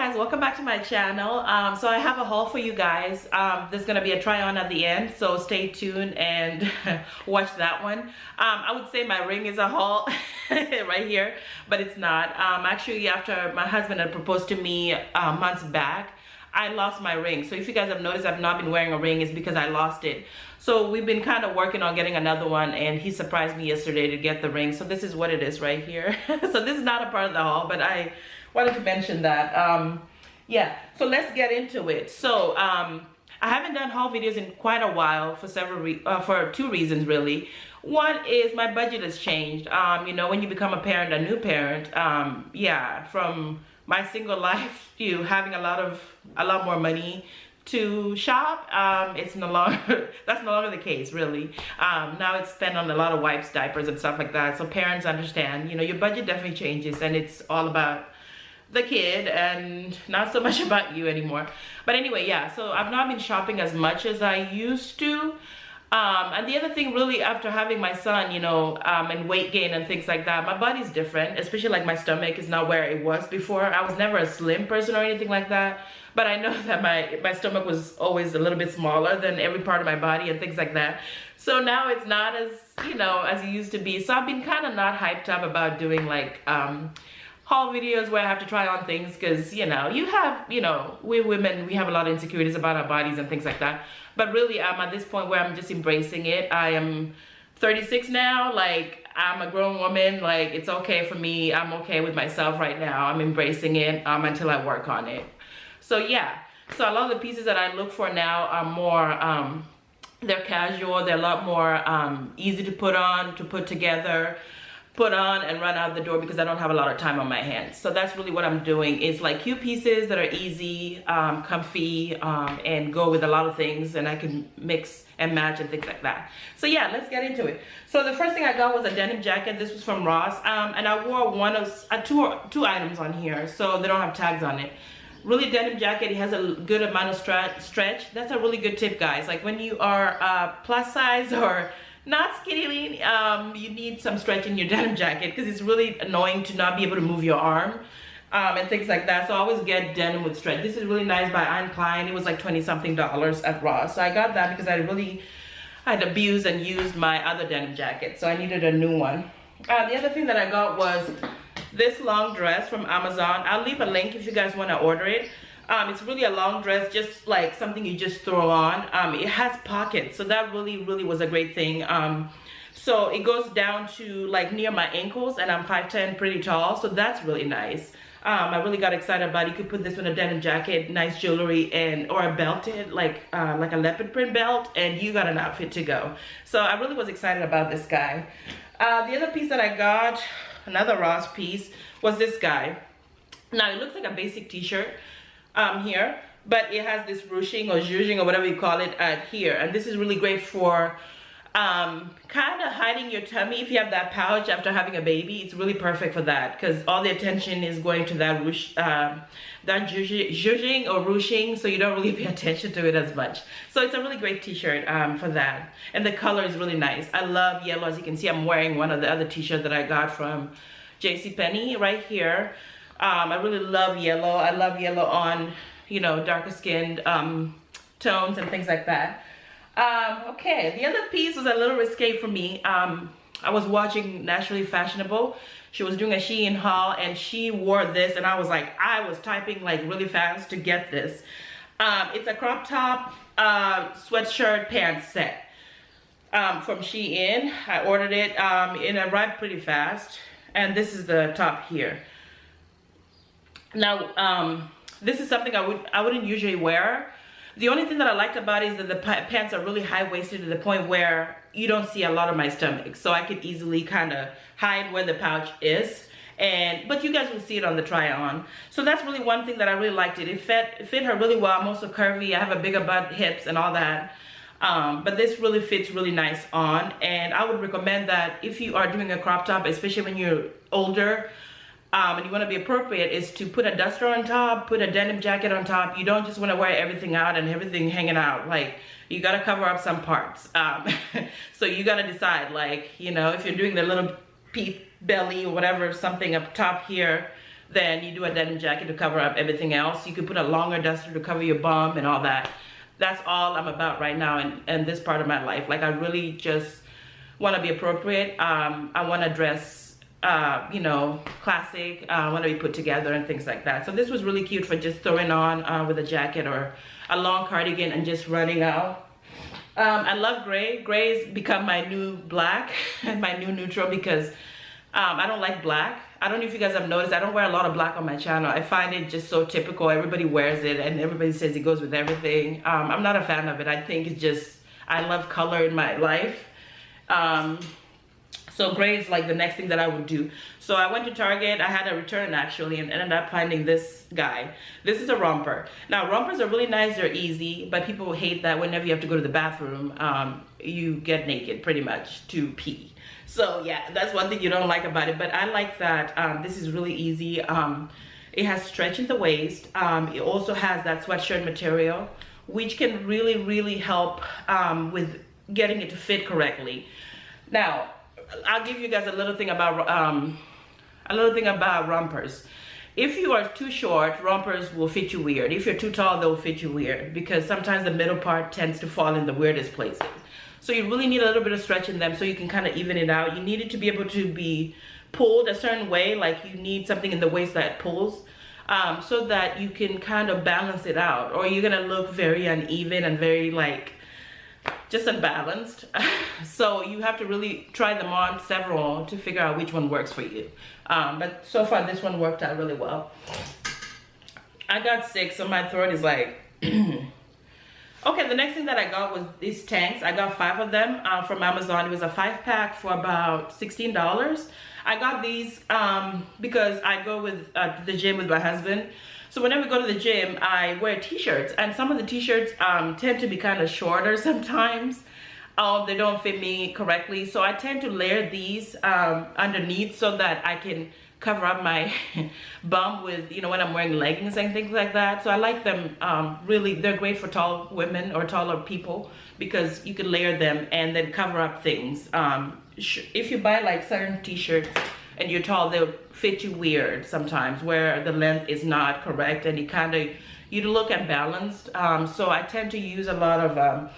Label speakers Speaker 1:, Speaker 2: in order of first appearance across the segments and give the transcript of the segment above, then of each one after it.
Speaker 1: guys, welcome back to my channel. So I have a haul for you guys. There's gonna be a try on at the end, so stay tuned and watch that one. I would say my ring is a haul right here, but it's not. Actually, after my husband had proposed to me months back, I lost my ring. So if you guys have noticed I've not been wearing a ring, it's because I lost it. So we've been kind of working on getting another one, and he surprised me yesterday to get the ring. So this is what it is right here. So this is not a part of the haul, but I wanted to mention that. Yeah, so let's get into it. So I haven't done haul videos in quite a while for for two reasons really. One is my budget has changed. You know, when you become a parent, a new parent, yeah, from my single life to having a lot more money to shop, it's no longer, that's no longer the case really. Now it's spent on a lot of wipes, diapers and stuff like that. So parents understand, you know, your budget definitely changes and it's all about the kid and not so much about you anymore. But anyway, yeah, so I've not been shopping as much as I used to. And the other thing really, after having my son, you know, and weight gain and things like that, my body's different, especially like my stomach is not where it was before. I was never a slim person or anything like that, but I know that my stomach was always a little bit smaller than every part of my body and things like that. So now it's not as, you know, as it used to be. So I've been kind of not hyped up about doing like haul videos where I have to try on things, because you know, we women, we have a lot of insecurities about our bodies and things like that. But really I'm at this point where I'm just embracing it. I am 36 now, like I'm a grown woman, like it's okay for me. I'm okay with myself right now. I'm embracing it until I work on it. So yeah, so a lot of the pieces that I look for now are more they're casual, they're a lot more easy to put on, to put together, put on and run out the door, because I don't have a lot of time on my hands. So that's really what I'm doing, is like cute pieces that are easy, comfy, and go with a lot of things, and I can mix and match and things like that. So yeah, let's get into it. So the first thing I got was a denim jacket. This was from Ross, and I wore one of two items on here, so they don't have tags on it. Really, denim jacket, it has a good amount of stretch. That's a really good tip, guys. Like when you are plus size or not skinny lean, you need some stretch in your denim jacket, because it's really annoying to not be able to move your arm and things like that. So I always get denim with stretch. This is really nice by Anne Klein. It was like $20-something at Ross. So I got that because I had abused and used my other denim jacket, so I needed a new one. The other thing that I got was this long dress from Amazon. I'll leave a link if you guys want to order it. It's really a long dress, just like something you just throw on. It has pockets, so that really was a great thing. So it goes down to like near my ankles, and I'm 5'10", pretty tall, so that's really nice. I really got excited about it. You could put this with a denim jacket, nice jewelry, and or a belted, like a leopard print belt, and you got an outfit to go. So I really was excited about this guy. The other piece that I got, another Ross piece, was this guy. Now it looks like a basic t-shirt here, but it has this ruching or zhuzhing or whatever you call it here, and this is really great for kind of hiding your tummy. If you have that pouch after having a baby, it's really perfect for that, because all the attention is going to that zhuzhing or ruching, so you don't really pay attention to it as much. So it's a really great t-shirt for that, and the color is really nice. I love yellow. As you can see, I'm wearing one of the other t-shirts that I got from JCPenney right here. I really love yellow. I love yellow on, you know, darker skinned tones and things like that. Okay, the other piece was a little risque for me. I was watching Naturally Fashionable. She was doing a Shein haul, and she wore this, and I was like, I was typing like really fast to get this. It's a crop top sweatshirt pants set from Shein. I ordered it, it arrived pretty fast, and this is the top here. Now, this is something I wouldn't usually wear. The only thing that I liked about it is that the pants are really high-waisted to the point where you don't see a lot of my stomach. So I could easily kind of hide where the pouch is. But you guys will see it on the try-on. So that's really one thing that I really liked it. It fit her really well. I'm also curvy. I have a bigger butt, hips, and all that. But this really fits really nice on. And I would recommend that if you are doing a crop top, especially when you're older, and you want to be appropriate, is to put a duster on top, put a denim jacket on top. You don't just want to wear everything out and everything hanging out. Like, you got to cover up some parts. So you got to decide, like, you know, if you're doing the little peep belly or whatever, something up top here, then you do a denim jacket to cover up everything else. You could put a longer duster to cover your bum and all that. That's all I'm about right now in this part of my life. Like, I really just want to be appropriate. I want to dress, you know, classic. I want to be put together and things like that. So this was really cute for just throwing on with a jacket or a long cardigan and just running out. I love gray. Gray's become my new black and my new neutral because I don't like black. I don't know if you guys have noticed, I don't wear a lot of black on my channel. I find it just so typical. Everybody wears it and everybody says it goes with everything. I'm not a fan of it. I think it's just, I love color in my life. So gray is like the next thing that I would do. So I went to Target. I had a return actually and ended up finding this guy. This is a romper. Now rompers are really nice, they're easy, but people hate that whenever you have to go to the bathroom, you get naked pretty much to pee. So yeah, that's one thing you don't like about it, but I like that this is really easy. It has stretch in the waist. It also has that sweatshirt material, which can really help with getting it to fit correctly. Now, I'll give you guys a little thing about rompers. If you are too short, rompers will fit you weird. If you're too tall, they'll fit you weird because sometimes the middle part tends to fall in the weirdest places. So you really need a little bit of stretch in them so you can kind of even it out. You need it to be able to be pulled a certain way, like you need something in the waist that pulls, so that you can kind of balance it out, or you're gonna look very uneven and very like just unbalanced. So you have to really try them on several to figure out which one works for you. But so far this one worked out really well. I got 6, so my throat is like okay, the next thing that I got was these tanks. I got 5 of them from Amazon. It was a 5-pack for about $16. I got these because I go with the gym with my husband. So whenever we go to the gym, I wear t-shirts, and some of the t-shirts tend to be kind of shorter sometimes. They don't fit me correctly, so I tend to layer these underneath so that I can cover up my bum with, you know, when I'm wearing leggings and things like that. So I like them. Really, they're great for tall women or taller people because you can layer them and then cover up things. If you buy like certain t-shirts and you're tall, they'll fit you weird sometimes where the length is not correct and you look unbalanced. So I tend to use a lot of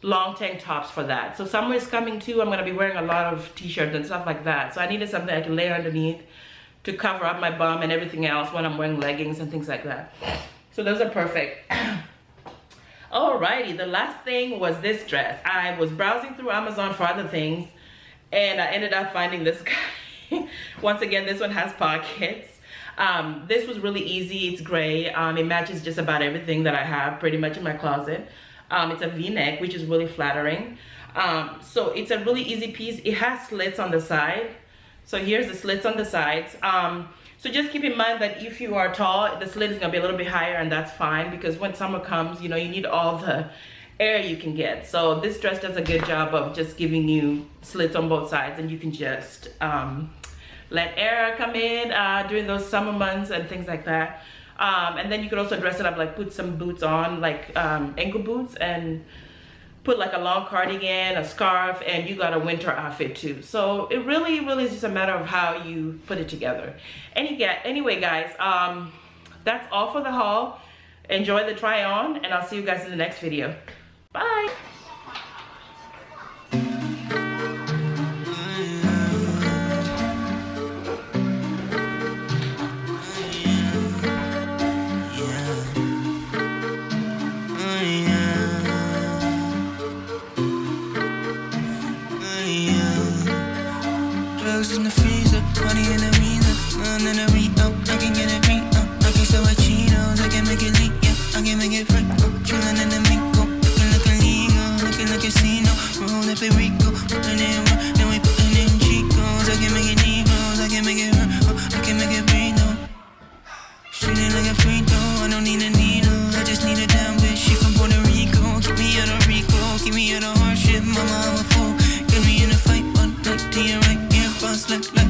Speaker 1: long tank tops for that. So summer is coming too. I'm gonna be wearing a lot of t-shirts and stuff like that. So I needed something I can layer underneath to cover up my bum and everything else when I'm wearing leggings and things like that. So those are perfect. Alrighty, the last thing was this dress. I was browsing through Amazon for other things and I ended up finding this guy. Once again, this one has pockets. This was really easy. It's gray. It matches just about everything that I have pretty much in my closet. It's a V-neck, which is really flattering. So it's a really easy piece. It has slits on the side. So here's the slits on the sides. So just keep in mind that if you are tall, the slit is gonna be a little bit higher, and that's fine because when summer comes, you know, you need all the air you can get. So this dress does a good job of just giving you slits on both sides, and you can just let air come in during those summer months and things like that. And then you could also dress it up, like put some boots on, like ankle boots, and put like a long cardigan, a scarf, and you got a winter outfit too. So it really is just a matter of how you put it together. Anyway guys, that's all for the haul. Enjoy the try on, and I'll see you guys in the next video. Bye.
Speaker 2: In the freezer, money in the arena, none in the re-up, I can get it free, I can sell my chinos, I can make it leak, yeah, I can make it free, chillin' in the Minko, looking like a Lino, looking like a Casino, roll up a Rico, putting in work, then we putting in Chicos, I can make it Neros, I can make it hurt, I can make it breathe, no, shooting like a free throw, I don't need a needle, I just need a down bitch, she from Puerto Rico, keep me out of Rico, keep me out of hardship, mama, I'm a fool, get me in a fight, one look to your right, bust like